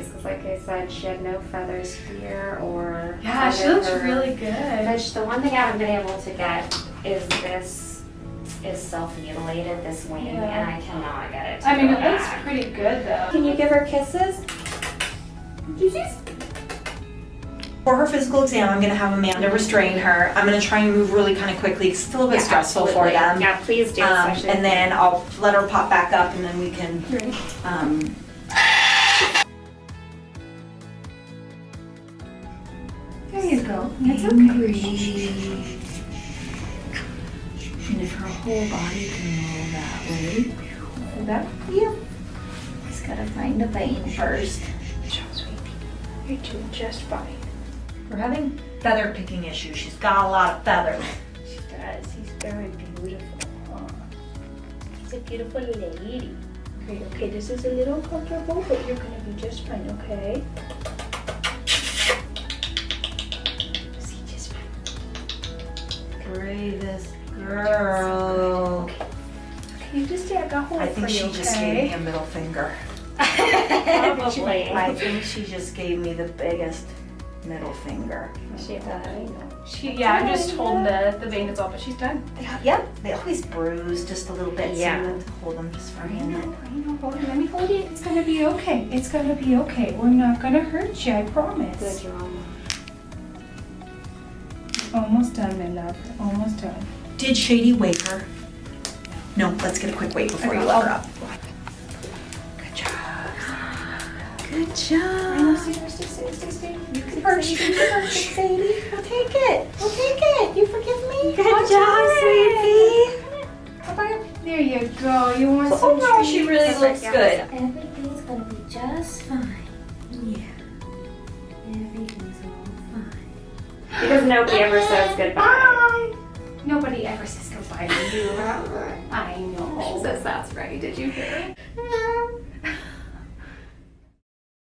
days because, like I said, she had no feathers here or. Yeah, she looks really good. But the one thing I haven't been able to get is this is self-mutilated, this wing, and I cannot get it to I mean, go it looks back. pretty good though. Can you give her kisses? Kisses? For her physical exam, I'm gonna have Amanda restrain her. I'm gonna try and move really kind of quickly, 'cause it's a little bit stressful for them. Yeah, please do. Especially And then I'll let her pop back up and then we can, There you go. It's okay. and if her whole body can roll that way. That? Yep. Just gotta find a vein first. You're doing just fine. We're having feather picking issues. She's got a lot of feathers. She does. He's very beautiful. She's a beautiful lady. Okay, this is a little uncomfortable, but you're gonna be just fine, okay? See, just fine. Bravest girl. Can you just take a hold I for think you, she okay? just gave me a middle finger. probably. I think she just gave me the biggest middle finger. She does. I'm just holding the vein is all, but she's done. Yep, they always bruise just a little bit, Yeah. so you have to hold them just for a minute. I know, hold it. Let me hold it. It's gonna be okay. It's gonna be okay. We're not gonna hurt you, I promise. Good, your mama. Almost done, my love. Almost done. Did Shady wake her? No, let's get a quick wait before you let her up. Good job. Good I know, job. stay. You can perch. You can perch, Sadie. We'll take it. We'll take it. You forgive me? Good job, sweetie. There you go. You want So some overall, treats? she really looks good. Everything's gonna be just fine. Yeah. Everything's all fine. Because nobody ever says goodbye. Bye. Nobody ever says goodbye to you. I know. She says that's right. Did you hear?